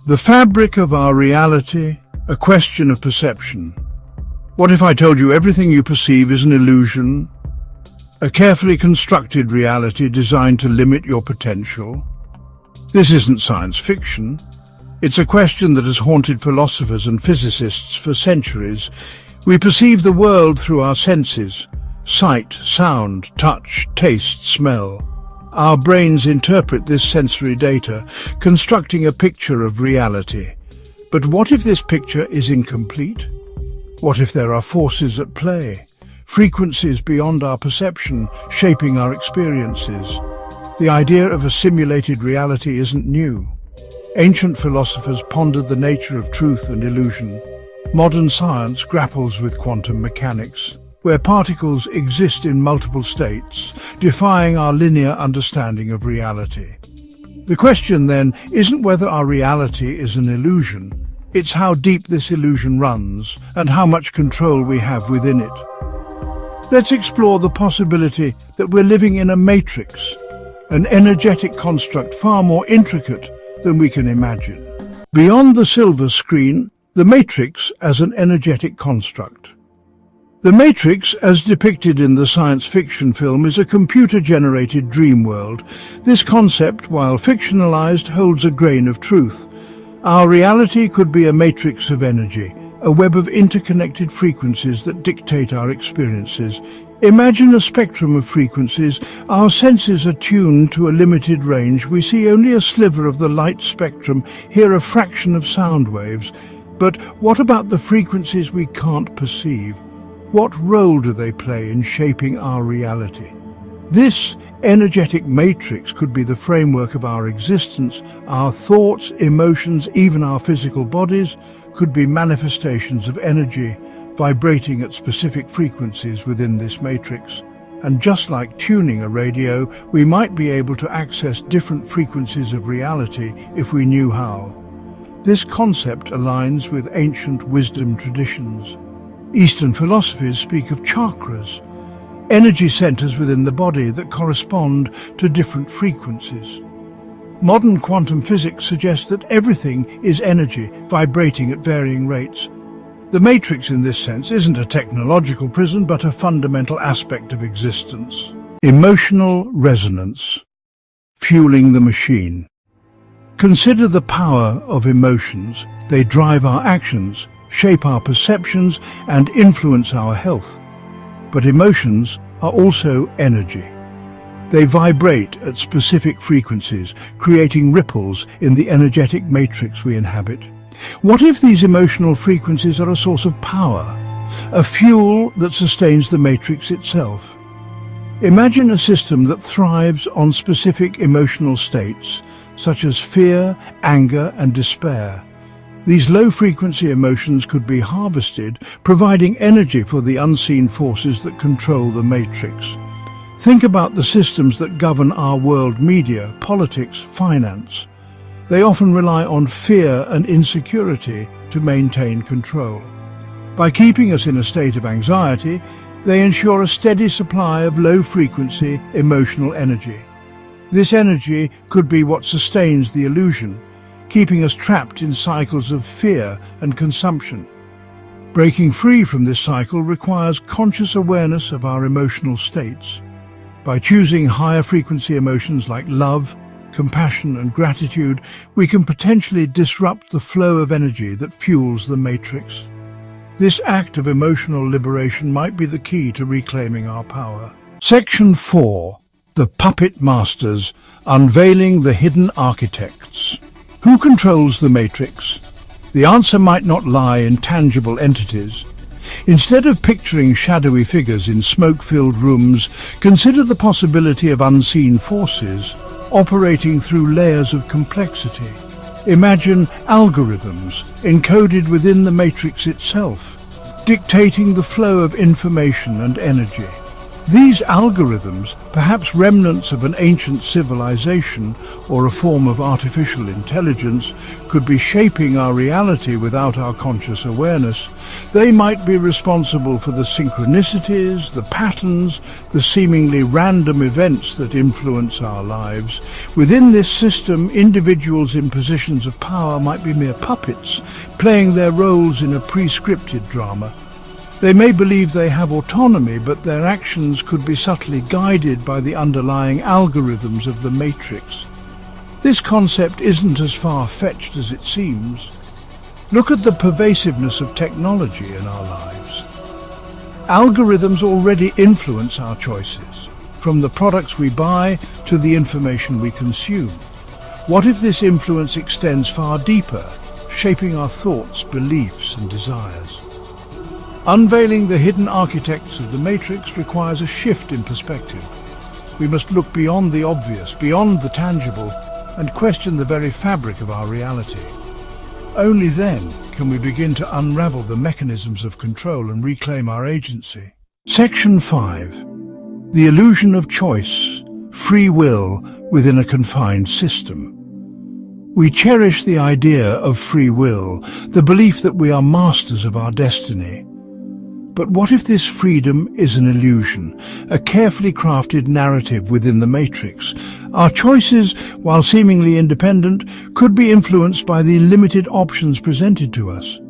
The fabric of our reality, a question of perception. What if I told you everything you perceive is an illusion? A carefully constructed reality designed to limit your potential? This isn't science fiction. It's a question that has haunted philosophers and physicists for centuries. We perceive the world through our senses: sight, sound, touch, taste, smell. Our brains interpret this sensory data, constructing a picture of reality. But what if this picture is incomplete? What if there are forces at play, frequencies beyond our perception, shaping our experiences? The idea of a simulated reality isn't new. Ancient philosophers pondered the nature of truth and illusion. Modern science grapples with quantum mechanics, where particles exist in multiple states, defying our linear understanding of reality. The question then isn't whether our reality is an illusion, it's how deep this illusion runs and how much control we have within it. Let's explore the possibility that we're living in a matrix, an energetic construct far more intricate than we can imagine. Beyond the silver screen, the matrix as an energetic construct. The Matrix, as depicted in the science fiction film, is a computer-generated dream world. This concept, while fictionalized, holds a grain of truth. Our reality could be a matrix of energy, a web of interconnected frequencies that dictate our experiences. Imagine a spectrum of frequencies. Our senses are tuned to a limited range. We see only a sliver of the light spectrum, hear a fraction of sound waves. But what about the frequencies we can't perceive? What role do they play in shaping our reality? This energetic matrix could be the framework of our existence. Our thoughts, emotions, even our physical bodies could be manifestations of energy vibrating at specific frequencies within this matrix. And just like tuning a radio, we might be able to access different frequencies of reality if we knew how. This concept aligns with ancient wisdom traditions. Eastern philosophies speak of chakras, energy centers within the body that correspond to different frequencies. Modern quantum physics suggests that everything is energy, vibrating at varying rates. The matrix in this sense isn't a technological prison, but a fundamental aspect of existence. Emotional resonance, fueling the machine. Consider the power of emotions. They drive our actions, shape our perceptions, and influence our health. But emotions are also energy. They vibrate at specific frequencies, creating ripples in the energetic matrix we inhabit. What if these emotional frequencies are a source of power, a fuel that sustains the matrix itself? Imagine a system that thrives on specific emotional states, such as fear, anger, and despair. These low-frequency emotions could be harvested, providing energy for the unseen forces that control the matrix. Think about the systems that govern our world: media, politics, finance. They often rely on fear and insecurity to maintain control. By keeping us in a state of anxiety, they ensure a steady supply of low-frequency emotional energy. This energy could be what sustains the illusion, keeping us trapped in cycles of fear and consumption. Breaking free from this cycle requires conscious awareness of our emotional states. By choosing higher frequency emotions like love, compassion, and gratitude, we can potentially disrupt the flow of energy that fuels the matrix. This act of emotional liberation might be the key to reclaiming our power. Section 4. The Puppet Masters, Unveiling the Hidden Architects. Who controls the matrix? The answer might not lie in tangible entities. Instead of picturing shadowy figures in smoke-filled rooms, consider the possibility of unseen forces operating through layers of complexity. Imagine algorithms encoded within the matrix itself, dictating the flow of information and energy. These algorithms, perhaps remnants of an ancient civilization or a form of artificial intelligence, could be shaping our reality without our conscious awareness. They might be responsible for the synchronicities, the patterns, the seemingly random events that influence our lives. Within this system, individuals in positions of power might be mere puppets, playing their roles in a pre-scripted drama. They may believe they have autonomy, but their actions could be subtly guided by the underlying algorithms of the matrix. This concept isn't as far-fetched as it seems. Look at the pervasiveness of technology in our lives. Algorithms already influence our choices, from the products we buy to the information we consume. What if this influence extends far deeper, shaping our thoughts, beliefs, and desires? Unveiling the hidden architects of the matrix requires a shift in perspective. We must look beyond the obvious, beyond the tangible, and question the very fabric of our reality. Only then can we begin to unravel the mechanisms of control and reclaim our agency. Section 5. The illusion of choice, free will within a confined system. We cherish the idea of free will, the belief that we are masters of our destiny. But what if this freedom is an illusion, a carefully crafted narrative within the matrix? Our choices, while seemingly independent, could be influenced by the limited options presented to us.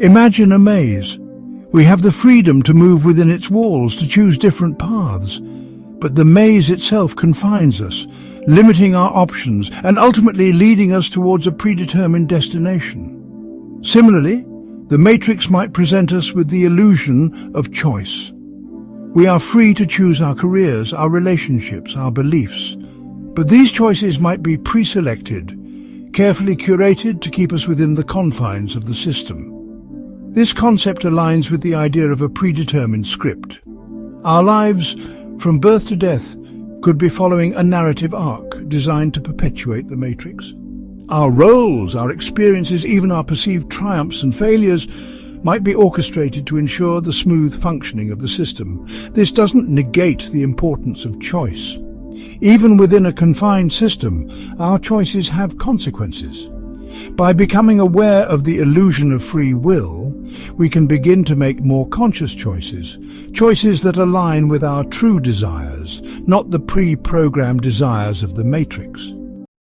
Imagine a maze. We have the freedom to move within its walls, to choose different paths. But the maze itself confines us, limiting our options and ultimately leading us towards a predetermined destination. Similarly, the matrix might present us with the illusion of choice. We are free to choose our careers, our relationships, our beliefs. But these choices might be pre-selected, carefully curated to keep us within the confines of the system. This concept aligns with the idea of a predetermined script. Our lives, from birth to death, could be following a narrative arc designed to perpetuate the matrix. Our roles, our experiences, even our perceived triumphs and failures might be orchestrated to ensure the smooth functioning of the system. This doesn't negate the importance of choice. Even within a confined system, our choices have consequences. By becoming aware of the illusion of free will, we can begin to make more conscious choices, choices that align with our true desires, not the pre-programmed desires of the matrix.